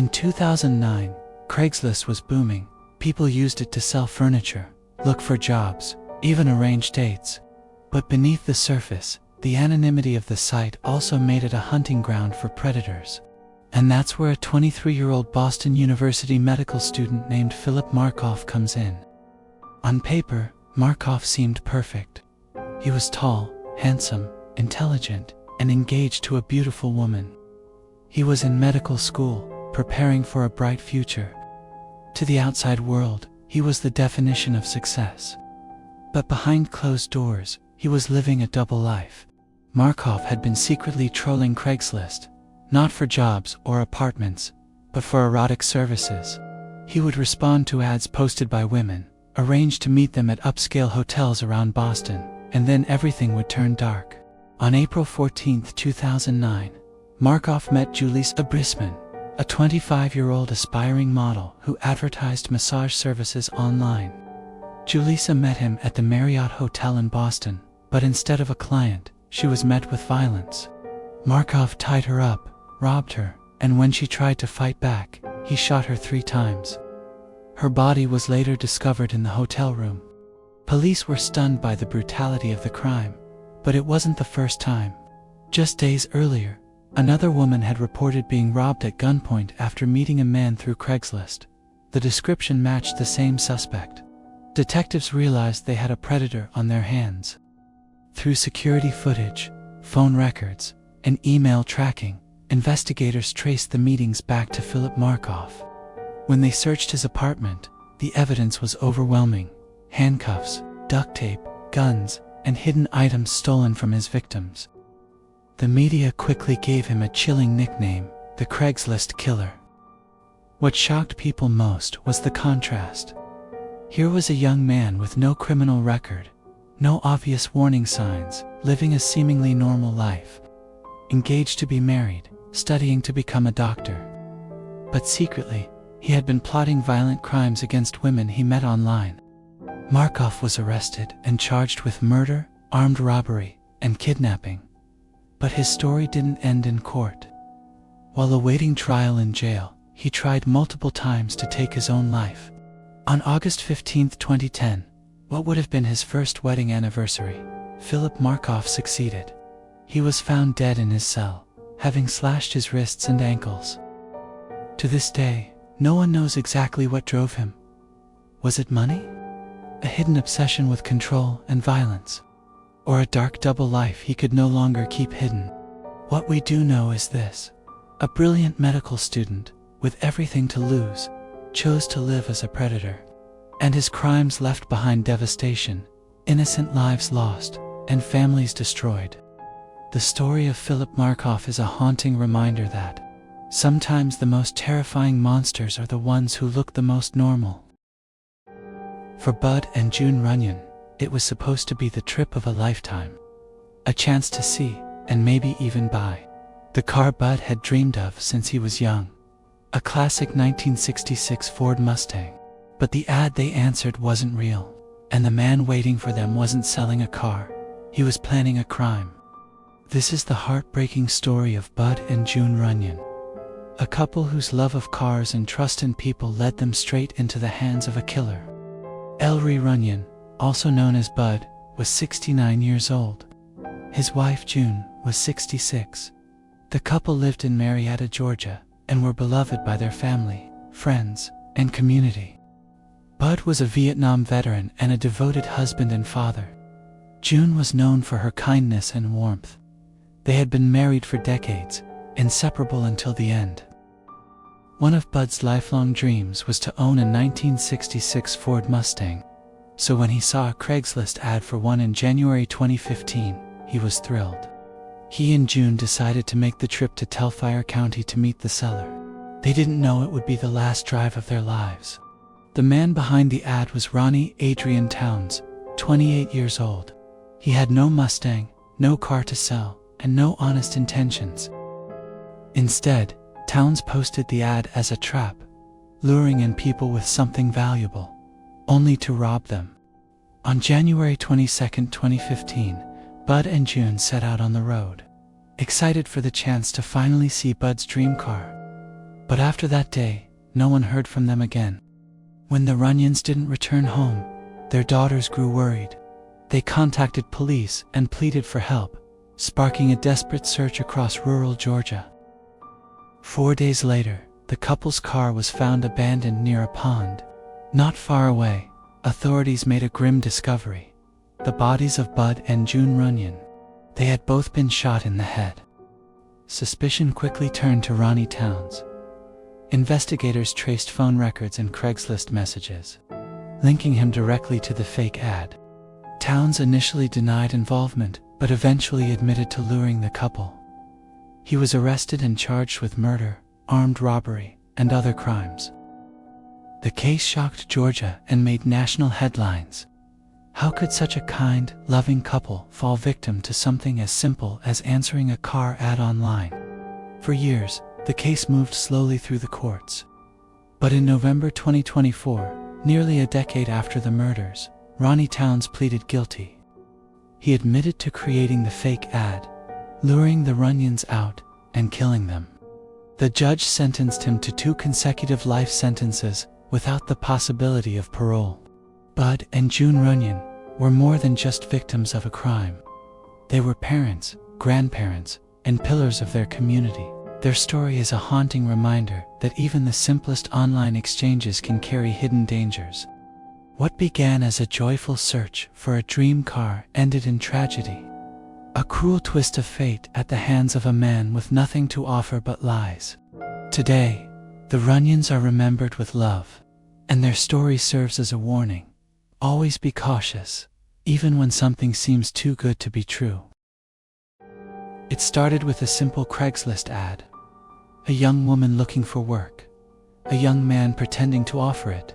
In 2009, Craigslist was booming. People used it to sell furniture, look for jobs, even arrange dates. But beneath the surface, the anonymity of the site also made it a hunting ground for predators. And that's where a 23-year-old Boston University medical student named Philip Markoff comes in. On paper, Markoff seemed perfect. He was tall, handsome, intelligent, and engaged to a beautiful woman. He was in medical school, preparing for a bright future. To the outside world, he was the definition of success. But behind closed doors, he was living a double life. Markoff had been secretly trolling Craigslist, not for jobs or apartments, but for erotic services. He would respond to ads posted by women, arrange to meet them at upscale hotels around Boston, and then everything would turn dark. On April 14, 2009, Markoff met Julissa Brisman, a 25-year-old aspiring model who advertised massage services online. Julissa met him at the Marriott Hotel in Boston, but instead of a client, she was met with violence. Markoff tied her up, robbed her, and when she tried to fight back, he shot her 3 times. Her body was later discovered in the hotel room. Police were stunned by the brutality of the crime, but it wasn't the first time. Just days earlier, another woman had reported being robbed at gunpoint after meeting a man through Craigslist. The description matched the same suspect. Detectives realized they had a predator on their hands. Through security footage, phone records, and email tracking, investigators traced the meetings back to Philip Markoff. When they searched his apartment, the evidence was overwhelming: handcuffs, duct tape, guns, and hidden items stolen from his victims. The media quickly gave him a chilling nickname, the Craigslist Killer. What shocked people most was the contrast. Here was a young man with no criminal record, no obvious warning signs, living a seemingly normal life. Engaged to be married, studying to become a doctor. But secretly, he had been plotting violent crimes against women he met online. Markoff was arrested and charged with murder, armed robbery, and kidnapping. But his story didn't end in court. While awaiting trial in jail, he tried multiple times to take his own life. On August 15, 2010, what would have been his first wedding anniversary, Philip Markoff succeeded. He was found dead in his cell, having slashed his wrists and ankles. To this day, no one knows exactly what drove him. Was it money? A hidden obsession with control and violence? Or a dark double life he could no longer keep hidden? What we do know is this: a brilliant medical student, with everything to lose, chose to live as a predator. And his crimes left behind devastation, innocent lives lost, and families destroyed. The story of Philip Markoff is a haunting reminder that sometimes the most terrifying monsters are the ones who look the most normal. For Bud and June Runyon, it was supposed to be the trip of a lifetime. A chance to see, and maybe even buy, the car Bud had dreamed of since he was young. A classic 1966 Ford Mustang. But the ad they answered wasn't real, and the man waiting for them wasn't selling a car. He was planning a crime. This is the heartbreaking story of Bud and June Runyon, a couple whose love of cars and trust in people led them straight into the hands of a killer. Ellery Runyon, also known as Bud, was 69 years old. His wife June was 66. The couple lived in Marietta, Georgia, and were beloved by their family, friends, and community. Bud was a Vietnam veteran and a devoted husband and father. June was known for her kindness and warmth. They had been married for decades, inseparable until the end. One of Bud's lifelong dreams was to own a 1966 Ford Mustang, so when he saw a Craigslist ad for one in January 2015, he was thrilled. He and June decided to make the trip to Telfair County to meet the seller. They didn't know it would be the last drive of their lives. The man behind the ad was Ronnie Adrian Towns, 28 years old. He had no Mustang, no car to sell, and no honest intentions. Instead, Towns posted the ad as a trap, luring in people with something valuable, only to rob them. On January 22, 2015, Bud and June set out on the road, excited for the chance to finally see Bud's dream car. But after that day, no one heard from them again. When the Runyons didn't return home, their daughters grew worried. They contacted police and pleaded for help, sparking a desperate search across rural Georgia. 4 days later, the couple's car was found abandoned near a pond. Not far away, authorities made a grim discovery: the bodies of Bud and June Runyon. They had both been shot in the head. Suspicion quickly turned to Ronnie Towns. Investigators traced phone records and Craigslist messages, linking him directly to the fake ad. Towns initially denied involvement, but eventually admitted to luring the couple. He was arrested and charged with murder, armed robbery, and other crimes. The case shocked Georgia and made national headlines. How could such a kind, loving couple fall victim to something as simple as answering a car ad online? For years, the case moved slowly through the courts. But in November 2024, nearly a decade after the murders, Ronnie Towns pleaded guilty. He admitted to creating the fake ad, luring the Runyons out, and killing them. The judge sentenced him to 2 consecutive life sentences without the possibility of parole. Bud and June Runyon were more than just victims of a crime. They were parents, grandparents, and pillars of their community. Their story is a haunting reminder that even the simplest online exchanges can carry hidden dangers. What began as a joyful search for a dream car ended in tragedy. A cruel twist of fate at the hands of a man with nothing to offer but lies. Today, the Runyons are remembered with love, and their story serves as a warning. Always be cautious, even when something seems too good to be true. It started with a simple Craigslist ad. A young woman looking for work. A young man pretending to offer it.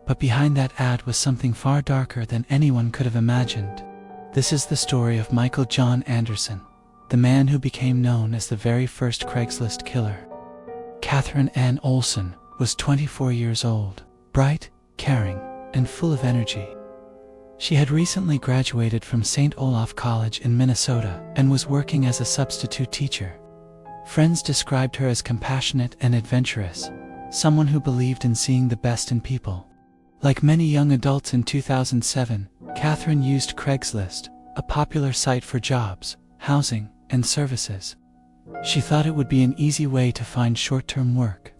But behind that ad was something far darker than anyone could have imagined. This is the story of Michael John Anderson, the man who became known as the very first Craigslist killer. Catherine Ann Olson was 24 years old, bright, caring, and full of energy. She had recently graduated from St. Olaf College in Minnesota and was working as a substitute teacher. Friends described her as compassionate and adventurous, someone who believed in seeing the best in people. Like many young adults in 2007, Catherine used Craigslist, a popular site for jobs, housing, and services. She thought it would be an easy way to find short-term work.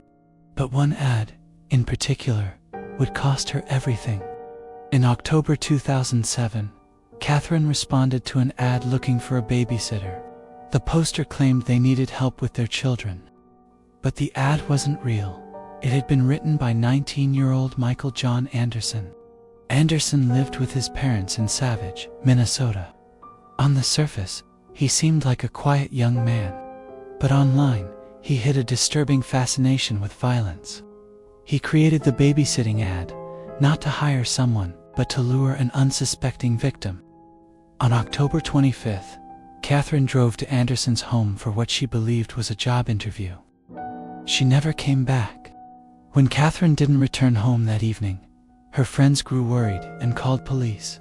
But one ad, in particular, would cost her everything. In October 2007, Catherine responded to an ad looking for a babysitter. The poster claimed they needed help with their children. But the ad wasn't real. It had been written by 19-year-old Michael John Anderson. Anderson lived with his parents in Savage, Minnesota. On the surface, he seemed like a quiet young man. But online, he hid a disturbing fascination with violence. He created the babysitting ad, not to hire someone, but to lure an unsuspecting victim. On October 25th, Catherine drove to Anderson's home for what she believed was a job interview. She never came back. When Catherine didn't return home that evening, her friends grew worried and called police.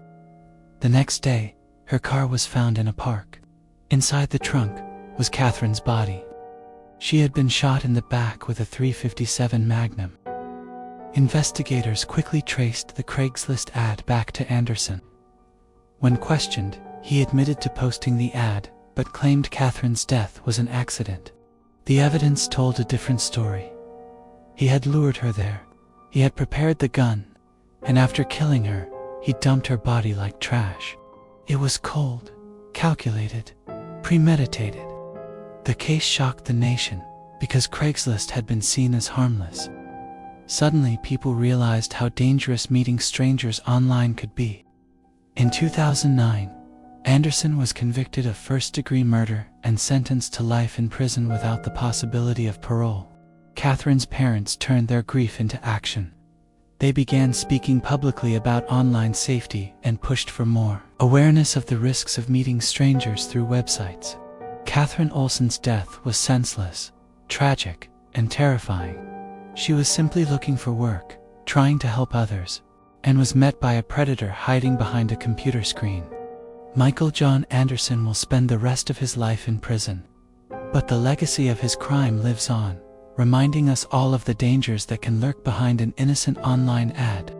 The next day, her car was found in a park. Inside the trunk was Catherine's body. She had been shot in the back with a .357 Magnum. Investigators quickly traced the Craigslist ad back to Anderson. When questioned, he admitted to posting the ad, but claimed Catherine's death was an accident. The evidence told a different story. He had lured her there. He had prepared the gun, and after killing her, he dumped her body like trash. It was cold, calculated, premeditated. The case shocked the nation because Craigslist had been seen as harmless. Suddenly, people realized how dangerous meeting strangers online could be. In 2009, Anderson was convicted of first-degree murder and sentenced to life in prison without the possibility of parole. Catherine's parents turned their grief into action. They began speaking publicly about online safety and pushed for more awareness of the risks of meeting strangers through websites. Catherine Olson's death was senseless, tragic, and terrifying. She was simply looking for work, trying to help others, and was met by a predator hiding behind a computer screen. Michael John Anderson will spend the rest of his life in prison, but the legacy of his crime lives on, reminding us all of the dangers that can lurk behind an innocent online ad.